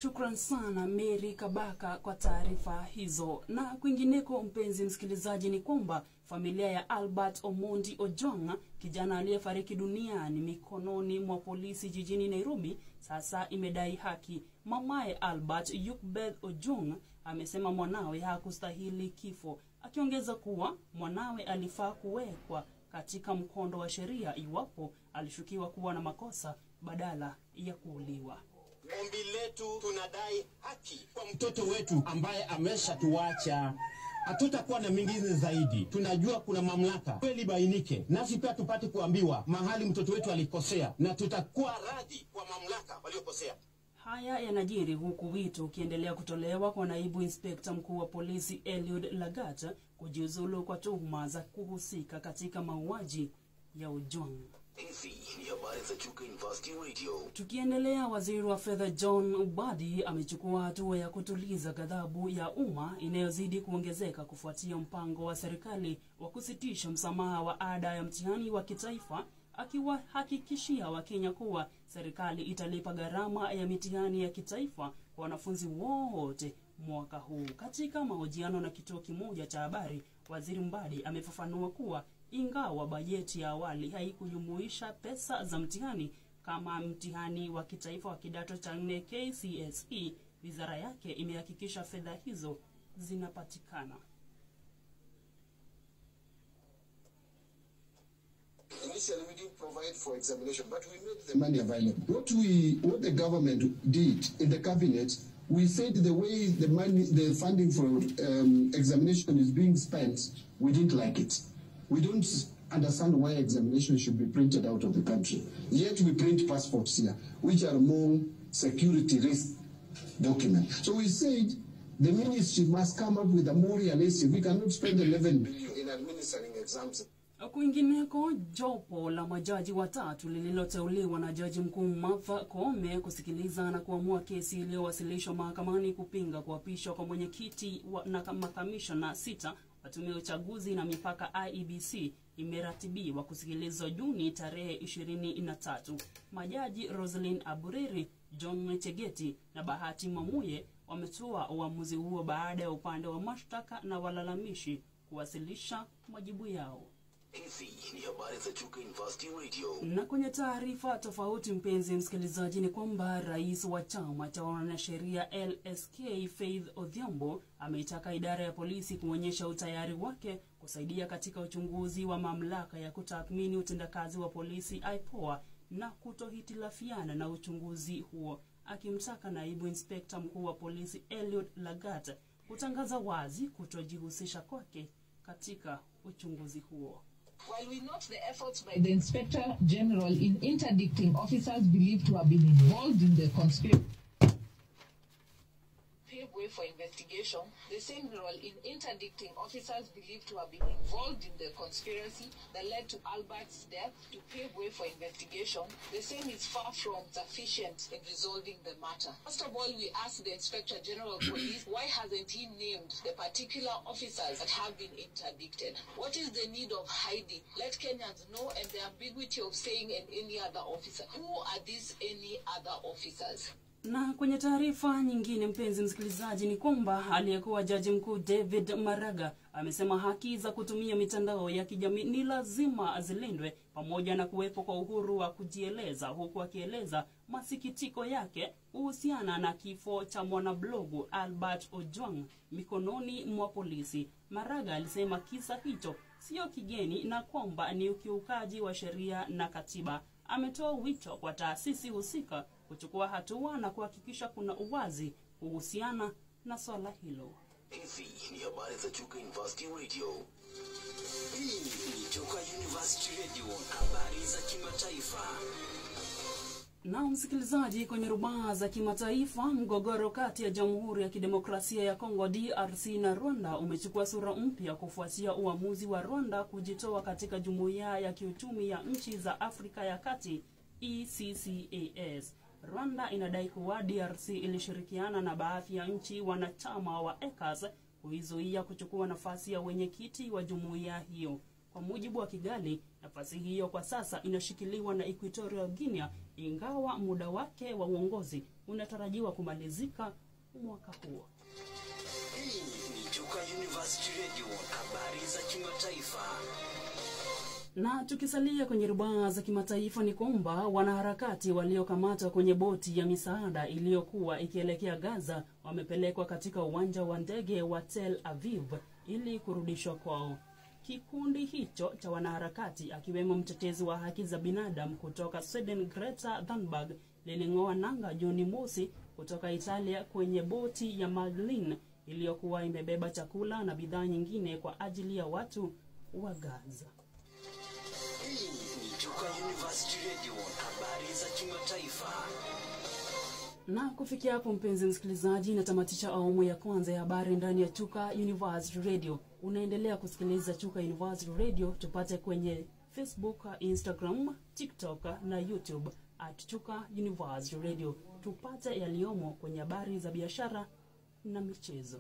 Shukran sana Mary Kabaka kwa taarifa hizo. Na kwingineko, mpenzi msikilizaji, ni kwamba familia ya Albert Omondi Ojwang, kijana aliyefariki duniani mikononi mwa polisi jijini Nairobi, sasa imedai haki. Mamaye Albert, Yukbeth Ojwang, amesema mwanawe hakustahili kifo, akiongeza kuwa mwanawe alifaa kuwekwa katika mkondo wa sheria iwapo alishukiwa kuwa na makosa badala ya kuuliwa. Ombi letu, tunadai haki kwa mtoto wetu ambaye ameshatuacha. Hatutakuwa na mingine zaidi. Tunajua kuna mamlaka. Kweli bainike. Nasi pia tupate kuambiwa mahali mtoto wetu alikosea, na tutakuwa radhi kwa mamlaka waliokosea. Haya yanajiri huku wito ukiendelea kutolewa kwa naibu inspekta mkuu wa polisi Eliud Lagat kujiuzulu kwa tuhuma za kuhusika katika mauaji ya Ojwang. Tukiendelea, waziri wa fedha John Ubadi amechukua hatua ya kutuliza ghadhabu ya umma inayozidi kuongezeka kufuatia mpango wa serikali wa kusitisha msamaha wa ada ya mtihani wa kitaifa, akiwahakikishia Wakenya kuwa serikali italipa gharama ya mitihani ya kitaifa kwa wanafunzi wote mwaka huu. Katika mahojiano na kituo kimoja cha habari, waziri Mbadi amefafanua kuwa ingawa bajeti ya awali haikujumuisha pesa za mtihani kama mtihani wa kitaifa wa kidato cha 4 KCSE, wizara yake imehakikisha fedha hizo zinapatikana. Initially, we didn't provide for examination, but we made the money available. What the government did in the cabinet, we said the way the funding for examination is being spent, we didn't like it. We don't understand why examination should be printed out of the country. Yet we print passports here, which are more security risk documents. So we said the ministry must come up with a more realistic. We cannot spend 11 billion in administering exams. Kwingineko, jopo la majaji watatu lililoteuliwa na jaji mkuu Martha Koome kusikiliza na kuamua kesi iliyowasilishwa mahakamani kupinga kuapishwa kwa mwenyekiti na makamishna 6 wa tume ya uchaguzi na mipaka IEBC imeratibiwa kusikilizwa Juni tarehe 23. Majaji Roslyn Aburiri, John Chegeti na Bahati Mamuye wametoa uamuzi huo baada ya upande wa mashtaka na walalamishi kuwasilisha majibu yao. Na kwenye taarifa tofauti, mpenzi msikilizaji, ni kwamba rais wa chama cha wanasheria LSK Faith Odhiambo ameitaka idara ya polisi kuonyesha utayari wake kusaidia katika uchunguzi wa mamlaka ya kutathmini utendakazi wa polisi IPOA na kutohitilafiana na uchunguzi huo, akimtaka naibu inspekta mkuu wa polisi Eliud Lagat kutangaza wazi kutojihusisha kwake katika uchunguzi huo. While we note the efforts by the Inspector General in interdicting officers believed to have been involved in the conspiracy pave way for investigation, the same role in interdicting officers believed to have been involved in the conspiracy that led to Albert's death to pave way for investigation, the same is far from sufficient in resolving the matter. First of all, we ask the Inspector General of Police, why hasn't he named the particular officers that have been interdicted? What is the need of hiding? Let Kenyans know, and the ambiguity of saying any other officer. Who are these any other officers? Na kwenye taarifa nyingine, mpenzi msikilizaji, ni kwamba aliyekuwa jaji mkuu David Maraga amesema haki za kutumia mitandao ya kijamii ni lazima zilindwe pamoja na kuwepo kwa uhuru wa kujieleza, huku akieleza masikitiko yake kuhusiana na kifo cha mwanablogu Albert Ojwang mikononi mwa polisi. Maraga alisema kisa hicho sio kigeni na kwamba ni ukiukaji wa sheria na katiba. Ametoa wito kwa taasisi husika kuchukua hatua na kuhakikisha kuna uwazi kuhusiana na swala hilo. Hizi ni habari za Chuka University Radio. Hii ni Chuka University Radio, habari za kimataifa. Na msikilizaji, kwenye rubaa za kimataifa, mgogoro kati ya Jamhuri ya Kidemokrasia ya Kongo DRC na Rwanda umechukua sura mpya kufuatia uamuzi wa Rwanda kujitoa katika Jumuiya ya Kiuchumi ya Nchi za Afrika ya Kati ECCAS. Rwanda inadai kuwa DRC ilishirikiana na baadhi ya nchi wanachama wa ECAS kuizuia kuchukua nafasi ya wenyekiti wa jumuiya hiyo. Kwa mujibu wa Kigali, nafasi hiyo kwa sasa inashikiliwa na Equatorial Guinea, ingawa muda wake wa uongozi unatarajiwa kumalizika mwaka huo. Hii ni Chuka University Radio, habari za kimataifa. Na tukisalia kwenye rubaa za kimataifa ni kwamba wanaharakati waliokamatwa kwenye boti ya misaada iliyokuwa ikielekea Gaza wamepelekwa katika uwanja wa ndege wa Tel Aviv ili kurudishwa kwao. Kikundi hicho cha wanaharakati akiwemo mtetezi wa haki za binadamu kutoka Sweden Greta Thunberg liling'oa nanga Juni mosi kutoka Italia kwenye boti ya Magdalene iliyokuwa imebeba chakula na bidhaa nyingine kwa ajili ya watu wa Gaza. Hii ni Chuka University Radio, habari za kimataifa. Na kufikia hapo mpenzi msikilizaji, natamatisha awamu ya kwanza ya habari ndani ya Chuka University Radio. Unaendelea kusikiliza Chuka University Radio, tupate kwenye Facebook, Instagram, TikTok na YouTube @Chuka University Radio. Tupate yaliomo kwenye habari za biashara na michezo.